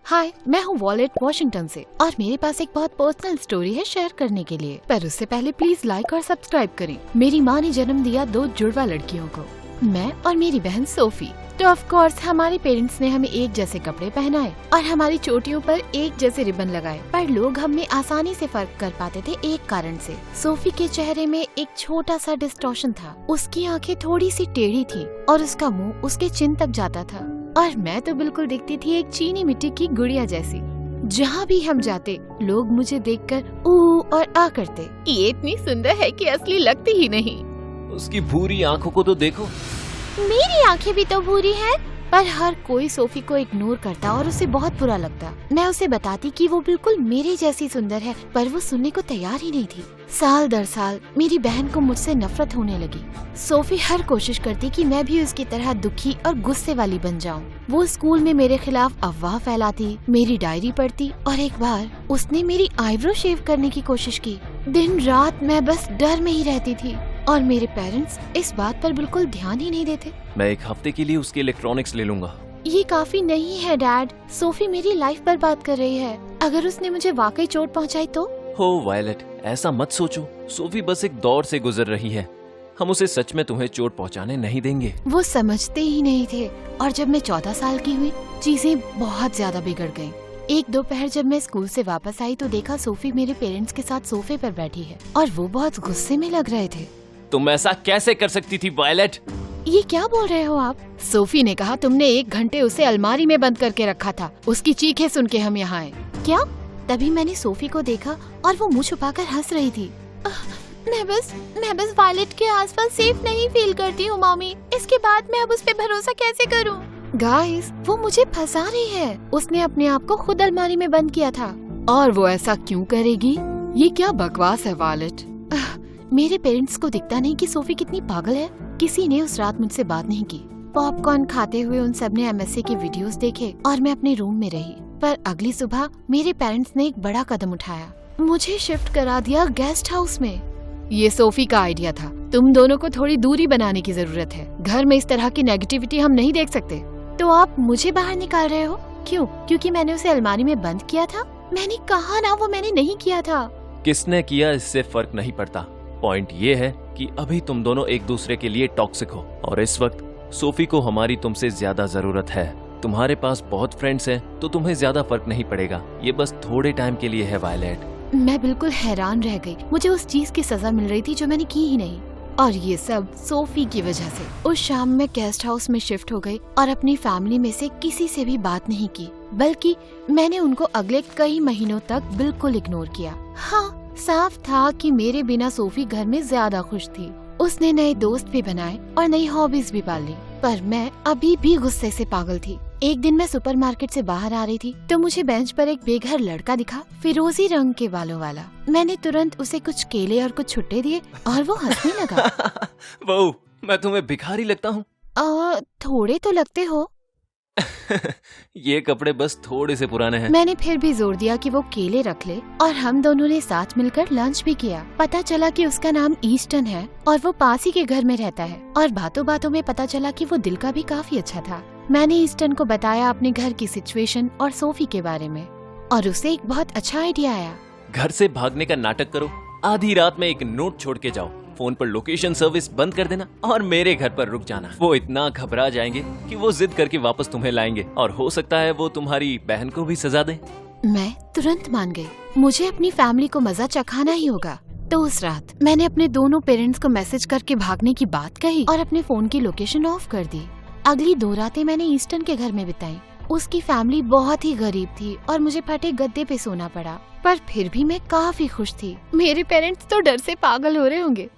हाय, मैं हूँ wallet Washington से और मेरे पास एक बहुत पर्सनल स्टोरी है शेयर करने के लिए। पर उससे पहले प्लीज लाइक और सब्सक्राइब करें। मेरी माँ ने जन्म दिया 2 जुड़वा लड़कियों को, मैं और मेरी बहन सोफी। तो ऑफ कोर्स हमारे पेरेंट्स ने हमें एक जैसे कपड़े पहनाए और हमारी चोटियों पर एक जैसे रिबन लगाए, पर लोग हम में आसानी से फर्क कर पाते थे एक कारण से। सोफी के चेहरे में एक छोटा सा डिस्टॉर्शन था, उसकी आंखें थोड़ी सी टेढ़ी थी और उसका मुंह उसके चिन तक जाता था, और मैं तो बिल्कुल दिखती थी एक चीनी मिट्टी की गुड़िया जैसी। जहाँ भी हम जाते लोग मुझे देखकर ऊ और आ करते, ये इतनी सुंदर है कि असली लगती ही नहीं। उसकी भूरी आंखों को तो देखो। मेरी आंखें भी तो भूरी हैं, पर हर कोई सोफी को इग्नोर करता और उसे बहुत बुरा लगता। मैं उसे बताती कि वो बिल्कुल मेरे जैसी सुंदर है, पर वो सुनने को तैयार ही नहीं थी। साल दर साल मेरी बहन को मुझसे नफरत होने लगी। सोफी हर कोशिश करती कि मैं भी उसकी तरह दुखी और गुस्से वाली बन जाऊं। वो स्कूल में मेरे खिलाफ अफवाह फैलाती, मेरी डायरी पढ़ती और एक बार उसने मेरी आईब्रो शेव करने की कोशिश की। दिन रात मैं बस डर में ही रहती थी और मेरे पेरेंट्स इस बात पर बिल्कुल ध्यान ही नहीं देते। मैं 1 हफ्ते के लिए उसके इलेक्ट्रॉनिक्स ले लूंगा। ये काफी नहीं है डैड, सोफी मेरी लाइफ बर्बाद कर रही है। अगर उसने मुझे वाकई चोट पहुंचाई तो? हो वायलेट, ऐसा मत सोचो। सोफी बस एक दौर से गुजर रही है, हम उसे सच में तुम्हें चोट पहुंचाने नहीं देंगे। वो समझते ही नहीं थे और जब मैं 14 साल की हुई चीजें बहुत ज्यादा बिगड़ गयी। एक दोपहर जब मैं स्कूल से वापस आई तो देखा सोफी मेरे पेरेंट्स के साथ सोफे पर बैठी है और वो बहुत गुस्से में लग रहे थे। तुम ऐसा कैसे कर सकती थी वायलेट? ये क्या बोल रहे हो आप? सोफी ने कहा तुमने 1 घंटे उसे अलमारी में बंद करके रखा था। उसकी चीखें सुन के हम यहाँ आए। क्या? तभी मैंने सोफी को देखा और वो मुँह छुपाकर हंस रही थी। मैं बस वायलेट के आसपास सेफ नहीं फील करती हूँ मम्मी। इसके बाद मैं अब उस पे भरोसा कैसे करूँ? गाइस, वो मुझे फंसा रही है। उसने अपने आप को खुद अलमारी में बंद किया था और वो ऐसा क्यों करेगी? ये क्या बकवास है वायलेट। मेरे पेरेंट्स को दिखता नहीं कि सोफी कितनी पागल है। किसी ने उस रात मुझसे बात नहीं की। पॉपकॉर्न खाते हुए उन सब ने MSA के वीडियोस देखे और मैं अपने रूम में रही। पर अगली सुबह मेरे पेरेंट्स ने एक बड़ा कदम उठाया, मुझे शिफ्ट करा दिया गेस्ट हाउस में। ये सोफी का आइडिया था। तुम दोनों को थोड़ी दूरी बनाने की जरूरत है। घर में इस तरह की नेगेटिविटी हम नहीं देख सकते। तो आप मुझे बाहर निकाल रहे हो? क्यों? क्योंकि मैंने उसे अलमारी में बंद किया था? मैंने कहा ना वो मैंने नहीं किया था। किसने किया इससे फर्क नहीं पड़ता। पॉइंट ये है कि अभी तुम दोनों एक दूसरे के लिए टॉक्सिक हो और इस वक्त सोफी को हमारी तुमसे ज्यादा जरूरत है। तुम्हारे पास बहुत फ्रेंड्स हैं तो तुम्हें ज्यादा फर्क नहीं पड़ेगा। ये बस थोड़े टाइम के लिए है वायलेट। मैं बिल्कुल हैरान रह गई। मुझे उस चीज की सजा मिल रही थी जो मैंने की ही नहीं, और ये सब सोफी की वजह से। उस शाम मैं गेस्ट हाउस में शिफ्ट हो गई और अपनी फैमिली में से किसी से भी बात नहीं की, बल्कि मैंने उनको अगले कई महीनों तक बिल्कुल इग्नोर किया। हाँ, साफ था कि मेरे बिना सोफी घर में ज्यादा खुश थी। उसने नए दोस्त भी बनाए और नई हॉबीज भी पाल ली, पर मैं अभी भी गुस्से से पागल थी। एक दिन मैं सुपरमार्केट से बाहर आ रही थी तो मुझे बेंच पर एक बेघर लड़का दिखा, फिरोजी रंग के बालों वाला। मैंने तुरंत उसे कुछ केले और कुछ छुट्टे दिए और वो हंसने लगा। वो, मैं तुम्हें भिखारी लगता हूँ? थोड़े तो लगते हो। ये कपड़े बस थोड़े से पुराने हैं। मैंने फिर भी जोर दिया कि वो केले रख ले और हम दोनों ने साथ मिलकर लंच भी किया। पता चला कि उसका नाम ईस्टन है और वो पास ही के घर में रहता है, और बातों बातों में पता चला कि वो दिल का भी काफी अच्छा था। मैंने ईस्टन को बताया अपने घर की सिचुएशन और सोफी के बारे में, और उसे एक बहुत अच्छा आइडिया आया। घर से भागने का नाटक करो, आधी रात में एक नोट छोड़ के जाओ, फोन पर लोकेशन सर्विस बंद कर देना और मेरे घर पर रुक जाना। वो इतना घबरा जाएंगे कि वो जिद करके वापस तुम्हें लाएंगे और हो सकता है वो तुम्हारी बहन को भी सजा दे। मैं तुरंत मान गई। मुझे अपनी फैमिली को मजा चखाना ही होगा। तो उस रात मैंने अपने दोनों पेरेंट्स को मैसेज करके भागने की बात कही और अपने फोन की लोकेशन ऑफ कर दी। अगली 2 रातें मैंने ईस्टन के घर में बिताई। उसकी फैमिली बहुत ही गरीब थी और मुझे फटे गद्दे पे सोना पड़ा, पर फिर भी मैं काफी खुश थी। मेरे पेरेंट्स तो डर से पागल हो रहे होंगे।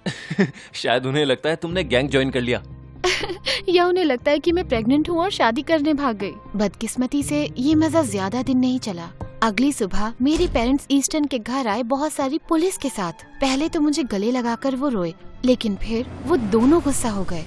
शायद उन्हें लगता है तुमने गैंग ज्वाइन कर लिया। या उन्हें लगता है कि मैं प्रेग्नेंट हूँ और शादी करने भाग गई। बदकिस्मती से ये मजा ज्यादा दिन नहीं चला। अगली सुबह मेरे पेरेंट्स ईस्टन के घर आए बहुत सारी पुलिस के साथ। पहले तो मुझे गले लगाकर वो रोए, लेकिन फिर वो दोनों गुस्सा हो गए।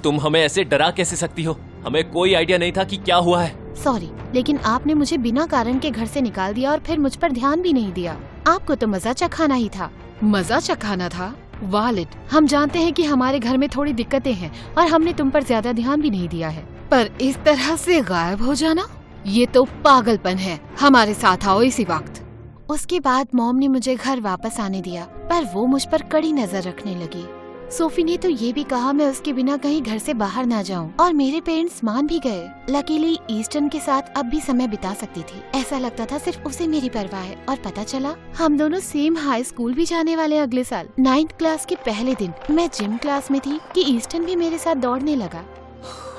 तुम हमें ऐसे डरा कैसे सकती हो? हमें कोई आइडिया नहीं था कि क्या हुआ है। सॉरी, लेकिन आपने मुझे बिना कारण के घर से निकाल दिया और फिर मुझ पर ध्यान भी नहीं दिया। आपको तो मजा चखाना ही था। मजा चखाना था? वालिद, हम जानते हैं कि हमारे घर में थोड़ी दिक्कतें हैं और हमने तुम पर ज्यादा ध्यान भी नहीं दिया है, पर इस तरह से गायब हो जाना, ये तो पागलपन है, हमारे साथ आओ इसी वक्त। उसके बाद मॉम ने मुझे घर वापस आने दिया, पर वो मुझ पर कड़ी नजर रखने लगी। सोफी ने तो ये भी कहा मैं उसके बिना कहीं घर से बाहर ना जाऊं, और मेरे पेरेंट्स मान भी गए। लकीली ईस्टन के साथ अब भी समय बिता सकती थी। ऐसा लगता था सिर्फ उसे मेरी परवाह है। और पता चला हम दोनों सेम हाई स्कूल भी जाने वाले अगले साल। 9th क्लास के पहले दिन मैं जिम क्लास में थी कि ईस्टन भी मेरे साथ दौड़ने लगा।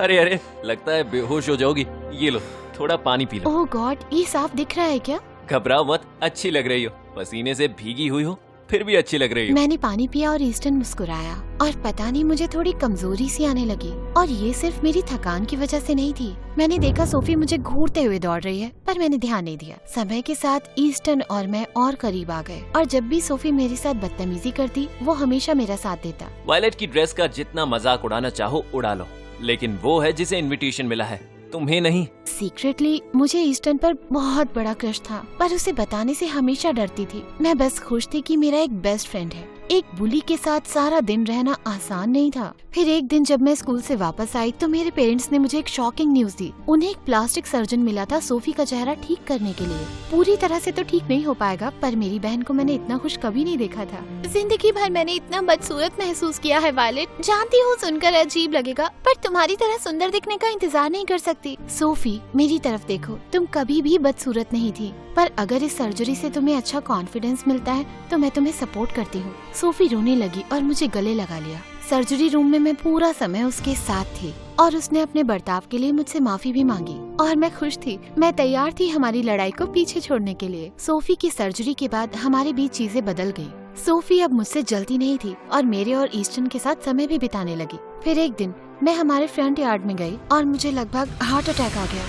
अरे अरे, लगता है बेहोश हो जाओगी। ये लो, थोड़ा पानी पी लो। ओह गॉड, ये साफ दिख रहा है क्या? घबराओ मत, अच्छी लग रही हो। पसीने से भीगी हुई हो, फिर भी अच्छी लग रही हो। मैंने पानी पिया और ईस्टन मुस्कुराया, और पता नहीं मुझे थोड़ी कमजोरी सी आने लगी। और ये सिर्फ मेरी थकान की वजह से नहीं थी। मैंने देखा सोफी मुझे घूरते हुए दौड़ रही है, पर मैंने ध्यान नहीं दिया। समय के साथ ईस्टन और मैं और करीब आ गए, और जब भी सोफी मेरे साथ बदतमीजी करती वो हमेशा मेरा साथ देता। वायलेट की ड्रेस का जितना मजाक उड़ाना चाहो उड़ा लो, लेकिन वो है जिसे इनविटेशन मिला है, तुम्हें नहीं। सीक्रेटली मुझे ईस्टन पर बहुत बड़ा क्रश था, पर उसे बताने से हमेशा डरती थी। मैं बस खुश थी कि मेरा एक बेस्ट फ्रेंड है। एक बुली के साथ सारा दिन रहना आसान नहीं था। फिर एक दिन जब मैं स्कूल से वापस आई तो मेरे पेरेंट्स ने मुझे एक शॉकिंग न्यूज दी। उन्हें एक प्लास्टिक सर्जन मिला था सोफी का चेहरा ठीक करने के लिए। पूरी तरह से तो ठीक नहीं हो पाएगा, पर मेरी बहन को मैंने इतना खुश कभी नहीं देखा था। जिंदगी भर मैंने इतना बदसूरत महसूस किया है वायलेट। जानती हूँ सुनकर अजीब लगेगा, पर तुम्हारी तरह सुंदर दिखने का इंतजार नहीं कर सकती। सोफी मेरी तरफ देखो, तुम कभी भी बदसूरत नहीं थी, पर अगर इस सर्जरी से तुम्हें अच्छा कॉन्फिडेंस मिलता है तो मैं तुम्हें सपोर्ट करती हूँ। सोफी रोने लगी और मुझे गले लगा लिया। सर्जरी रूम में मैं पूरा समय उसके साथ थी, और उसने अपने बर्ताव के लिए मुझसे माफी भी मांगी, और मैं खुश थी। मैं तैयार थी हमारी लड़ाई को पीछे छोड़ने के लिए। सोफी की सर्जरी के बाद हमारे बीच चीजें बदल गयी। सोफी अब मुझसे जलती नहीं थी और मेरे और ईस्टन के साथ समय भी बिताने लगी। फिर एक दिन मैं हमारे फ्रंट यार्ड में गई और मुझे लगभग हार्ट अटैक आ गया।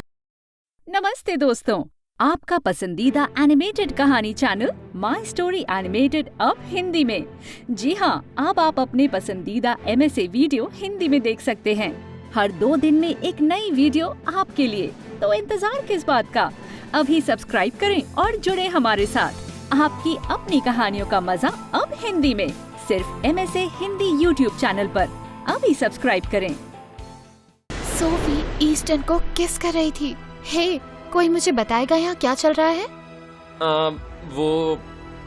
नमस्ते दोस्तों, आपका पसंदीदा एनिमेटेड कहानी चैनल माई स्टोरी एनिमेटेड अब हिंदी में। जी हाँ, अब आप अपने पसंदीदा MSA वीडियो हिंदी में देख सकते हैं। हर 2 दिन में एक नई वीडियो आपके लिए, तो इंतजार किस बात का। अभी सब्सक्राइब करें और जुड़े हमारे साथ। आपकी अपनी कहानियों का मजा अब हिंदी में, सिर्फ MSA हिंदी YouTube चैनल पर। अभी सब्सक्राइब करें। सोफी ईस्टन को किस कर रही थी। हे, कोई मुझे बताएगा यहाँ क्या चल रहा है? वो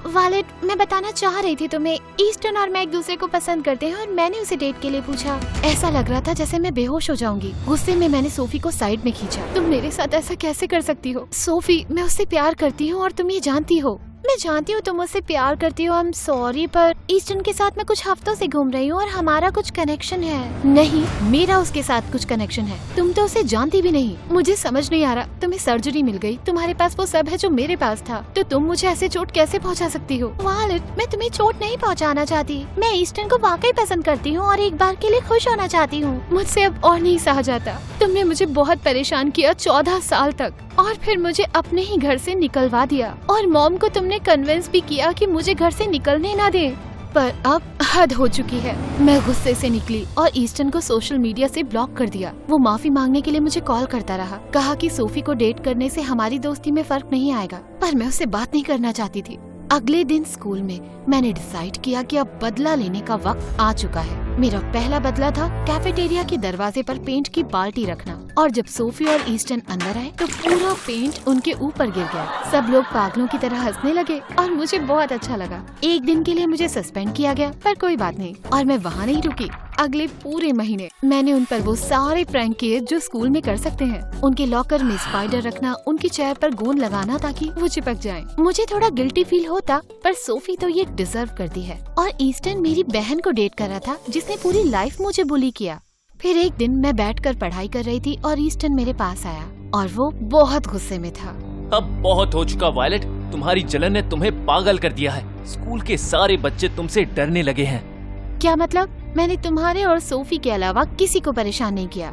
वालेट, मैं बताना चाह रही थी तुम्हें, ईस्टन और मैं एक दूसरे को पसंद करते हैं, और मैंने उसे डेट के लिए पूछा। ऐसा लग रहा था जैसे मैं बेहोश हो जाऊंगी। गुस्से में मैंने सोफी को साइड में खींचा। तुम मेरे साथ ऐसा कैसे कर सकती हो? सोफी, मैं उससे प्यार करती हूँ और तुम ये जानती हो। मैं जानती हूँ तुम मुझसे प्यार करती हो, आई एम सॉरी, पर ईस्टन के साथ मैं कुछ हफ्तों से घूम रही हूँ और हमारा कुछ कनेक्शन है। नहीं, मेरा उसके साथ कुछ कनेक्शन है। तुम तो उसे जानती भी नहीं। मुझे समझ नहीं आ रहा, तुम्हें सर्जरी मिल गई, तुम्हारे पास वो सब है जो मेरे पास था, तो तुम मुझे ऐसे चोट कैसे पहुँचा सकती हो? वालेट, मैं तुम्हें चोट नहीं पहुँचाना चाहती। मैं ईस्टन को वाकई पसंद करती हूँ और एक बार के लिए खुश होना चाहती हूँ। मुझसे अब और नहीं सहा जाता। तुमने मुझे बहुत परेशान किया 14 साल तक, और फिर मुझे अपने ही घर से निकलवा दिया, और मॉम को तुमने कन्विंस भी किया कि मुझे घर से निकलने ना दे। पर अब हद हो चुकी है। मैं गुस्से से निकली और ईस्टन को सोशल मीडिया से ब्लॉक कर दिया। वो माफी मांगने के लिए मुझे कॉल करता रहा, कहा कि सोफी को डेट करने से हमारी दोस्ती में फर्क नहीं आएगा, पर मैं उससे बात नहीं करना चाहती थी। अगले दिन स्कूल में मैंने डिसाइड किया कि अब बदला लेने का वक्त आ चुका है। मेरा पहला बदला था कैफेटेरिया के दरवाजे पर पेंट की बाल्टी रखना, और जब सोफी और ईस्टन अंदर आए तो पूरा पेंट उनके ऊपर गिर गया। सब लोग पागलों की तरह हंसने लगे और मुझे बहुत अच्छा लगा। एक दिन के लिए मुझे सस्पेंड किया गया, पर कोई बात नहीं, और मैं वहाँ नहीं रुकी। अगले पूरे महीने मैंने उन पर वो सारे प्रैंक किए जो स्कूल में कर सकते हैं। उनके लॉकर में स्पाइडर रखना, उनकी चेयर पर गोंद लगाना ताकि वो चिपक जाएं। मुझे थोड़ा गिल्टी फील होता, पर सोफी तो ये डिजर्व करती है। और ईस्टन मेरी बहन को डेट कर रहा था जिसने पूरी लाइफ मुझे बुली किया। फिर एक दिन मैं बैठकर पढ़ाई कर रही थी और ईस्टन मेरे पास आया, और वो बहुत गुस्से में था। अब बहुत हो चुका वायलेट, तुम्हारी जलन ने तुम्हें पागल कर दिया है। स्कूल के सारे बच्चे तुमसे डरने लगे हैं। क्या मतलब? मैंने तुम्हारे और सोफी के अलावा किसी को परेशान नहीं किया।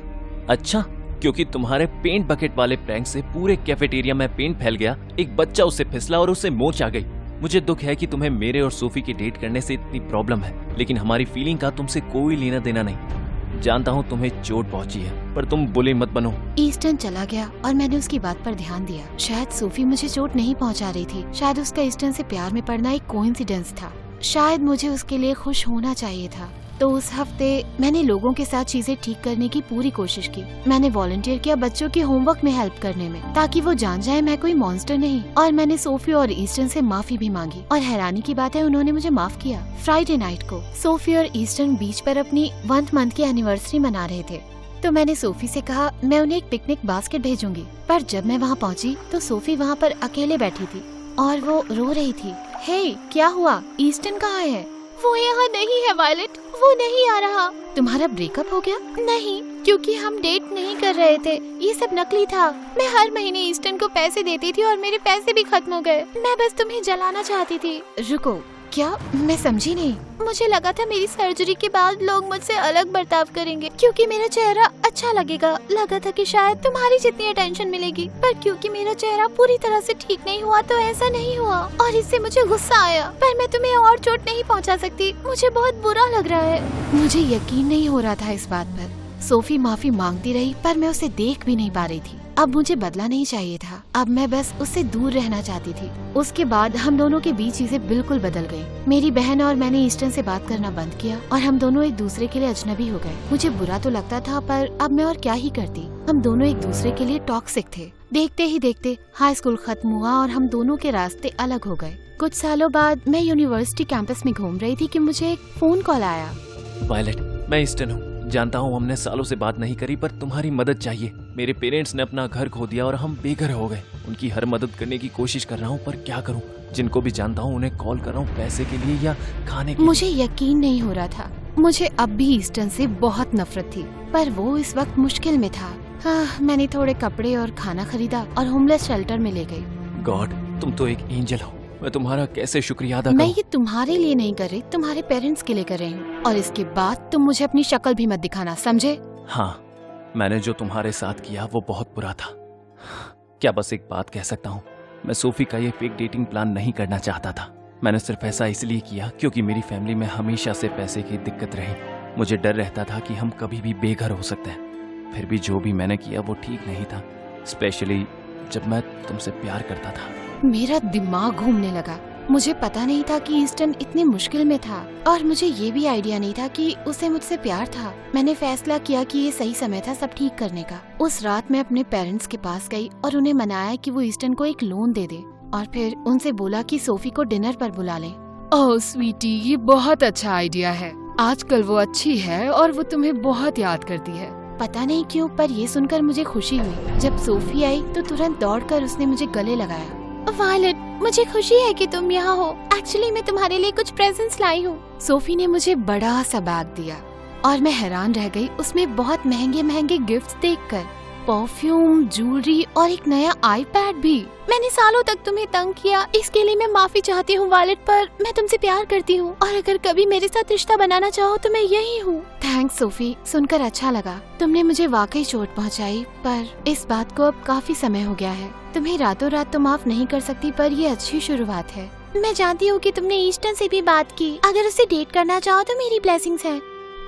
अच्छा, क्योंकि तुम्हारे पेंट बकेट वाले प्रैंक से पूरे कैफेटेरिया में पेंट फैल गया। एक बच्चा उससे फिसला और उसे मोच आ गई। मुझे दुख है कि तुम्हें मेरे और सोफी की डेट करने से इतनी प्रॉब्लम है, लेकिन हमारी फीलिंग का तुमसे कोई लेना देना नहीं। जानता हूँ तुम्हें चोट पहुँची है, पर तुम बुली मत बनो। ईस्टन चला गया और मैंने उसकी बात पर ध्यान दिया। शायद सोफी मुझे चोट नहीं पहुँचा रही थी, शायद उसका ईस्टन से प्यार में पड़ना एक कोइंसिडेंस था। शायद मुझे उसके लिए खुश होना चाहिए था। तो उस हफ्ते मैंने लोगों के साथ चीजें ठीक करने की पूरी कोशिश की। मैंने वॉलंटियर किया बच्चों के होमवर्क में हेल्प करने में, ताकि वो जान जाए मैं कोई मॉन्स्टर नहीं। और मैंने सोफी और ईस्टर्न से माफी भी मांगी, और हैरानी की बात है उन्होंने मुझे माफ किया। फ्राइडे नाइट को सोफी और ईस्टर्न बीच पर अपनी 1 मंथ की एनिवर्सरी मना रहे थे, तो मैंने सोफी से कहा मैं उन्हें एक पिकनिक बास्केट भेजूंगी। पर जब मैं वहाँ पहुँची तो सोफी वहाँ पर अकेले बैठी थी और वो रो रही थी। हे, क्या हुआ? ईस्टर्न कहाँ है? वो यहाँ नहीं है वायलेट, वो नहीं आ रहा। तुम्हारा ब्रेकअप हो गया? नहीं, क्योंकि हम डेट नहीं कर रहे थे, ये सब नकली था। मैं हर महीने ईस्टर्न को पैसे देती थी और मेरे पैसे भी खत्म हो गए। मैं बस तुम्हें जलाना चाहती थी। रुको, क्या? मैं समझी नहीं। मुझे लगा था मेरी सर्जरी के बाद लोग मुझसे अलग बर्ताव करेंगे, क्योंकि मेरा चेहरा अच्छा लगेगा। लगा था कि शायद तुम्हारी जितनी अटेंशन मिलेगी, पर क्योंकि मेरा चेहरा पूरी तरह से ठीक नहीं हुआ तो ऐसा नहीं हुआ, और इससे मुझे गुस्सा आया। पर मैं तुम्हें और चोट नहीं पहुंचा सकती, मुझे बहुत बुरा लग रहा है। मुझे यकीन नहीं हो रहा था इस बात पर। सोफी माफी मांगती रही, पर मैं उसे देख भी नहीं पा रही थी। अब मुझे बदला नहीं चाहिए था, अब मैं बस उससे दूर रहना चाहती थी। उसके बाद हम दोनों के बीच चीजें बिल्कुल बदल गई। मेरी बहन और मैंने ईस्टर्न से बात करना बंद किया और हम दोनों एक दूसरे के लिए अजनबी हो गए। मुझे बुरा तो लगता था, पर अब मैं और क्या ही करती। हम दोनों एक दूसरे के लिए टॉक्सिक थे। देखते ही देखते हाई स्कूल खत्म हुआ और हम दोनों के रास्ते अलग हो गए। कुछ सालों बाद मैं यूनिवर्सिटी कैंपस में घूम रही थी कि मुझे एक फोन कॉल आया। वायलेट, मैं ईस्टर्न हूँ। जानता हूँ हमने सालों से बात नहीं करी, पर तुम्हारी मदद चाहिए। मेरे पेरेंट्स ने अपना घर खो दिया और हम बेघर हो गए। उनकी हर मदद करने की कोशिश कर रहा हूँ, पर क्या करूँ? जिनको भी जानता हूँ उन्हें कॉल कर रहा हूँ, पैसे के लिए या खाने के लिए। मुझे यकीन नहीं हो रहा था। मुझे अब भी ईस्टर्न से बहुत नफरत थी, पर वो इस वक्त मुश्किल में था। मैंने थोड़े कपड़े और खाना खरीदा और होमलेस शेल्टर में ले गई। गॉड, तुम तो एक एंजल हो। मैं तुम्हारा कैसे शुक्रिया अदा मैं करूं? ये तुम्हारे लिए नहीं कर रही, तुम्हारे पेरेंट्स के लिए कर रही हूँ। और इसके बाद तुम मुझे अपनी शक्ल भी मत दिखाना, समझे? हाँ, मैंने जो तुम्हारे साथ किया वो बहुत बुरा था। क्या बस एक बात कह सकता हूँ? मैं सोफी का ये फेक डेटिंग प्लान नहीं करना चाहता था। मैंने सिर्फ ऐसा इसलिए किया क्योंकि मेरी फैमिली में हमेशा से पैसे की दिक्कत रही। मुझे डर रहता था कि हम कभी भी बेघर हो सकते हैं। फिर भी जो भी मैंने किया वो ठीक नहीं था, स्पेशली जब मैं तुमसे प्यार करता था। मेरा दिमाग घूमने लगा। मुझे पता नहीं था कि ईस्टर्न इतनी मुश्किल में था, और मुझे ये भी आइडिया नहीं था कि उसे मुझसे प्यार था। मैंने फैसला किया कि ये सही समय था सब ठीक करने का। उस रात मैं अपने पेरेंट्स के पास गई और उन्हें मनाया कि वो ईस्टर्न को एक लोन दे दे, और फिर उनसे बोला कि सोफी को डिनर पर बुला लें। ओह स्वीटी, ये बहुत अच्छा आइडिया है। आजकल वो अच्छी है और वो तुम्हें बहुत याद करती है। पता नहीं क्यों, पर ये सुनकर मुझे खुशी हुई। जब सोफी आई तो तुरंत दौड़कर उसने मुझे गले लगाया। वायलेट, मुझे खुशी है कि तुम यहाँ हो। एक्चुअली मैं तुम्हारे लिए कुछ प्रेजेंट्स लाई हूँ। सोफी ने मुझे बड़ा सा बैग दिया और मैं हैरान रह गई उसमें बहुत महंगे महंगे गिफ्ट्स देखकर। परफ्यूम, ज्वेलरी और एक नया आईपैड भी। मैंने सालों तक तुम्हें तंग किया, इसके लिए मैं माफी चाहती हूँ वालेट, पर मैं तुमसे प्यार करती हूँ और अगर कभी मेरे साथ रिश्ता बनाना चाहो तो मैं यही हूँ। थैंक्स सोफी, सुनकर अच्छा लगा। तुमने मुझे वाकई चोट पहुँचाई, पर इस बात को अब काफी समय हो गया है। तुम्हें रातों रात तो माफ नहीं कर सकती, पर ये अच्छी शुरुआत है। मैं जानती हूँ कि तुमने ईस्टर्न से भी बात की। अगर उसे डेट करना चाहो तो मेरी ब्लेसिंग्स है।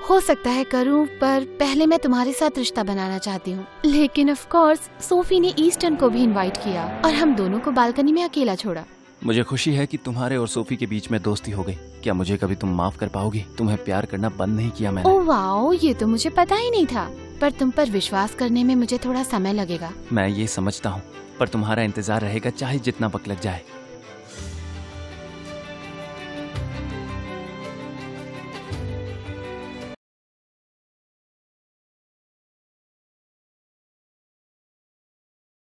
हो सकता है करूं, पर पहले मैं तुम्हारे साथ रिश्ता बनाना चाहती हूँ। लेकिन ऑफ कोर्स सोफी ने ईस्टर्न को भी इनवाइट किया और हम दोनों को बालकनी में अकेला छोड़ा। मुझे खुशी है कि तुम्हारे और सोफी के बीच में दोस्ती हो गई। क्या मुझे कभी तुम माफ कर पाओगी? तुम्हें प्यार करना बंद नहीं किया मैंने। ओह वाओ, ये तो मुझे पता ही नहीं था। पर तुम पर विश्वास करने में मुझे थोड़ा समय लगेगा। मैं ये समझता हूँ, पर तुम्हारा इंतजार रहेगा चाहे जितना वक्त लग जाए।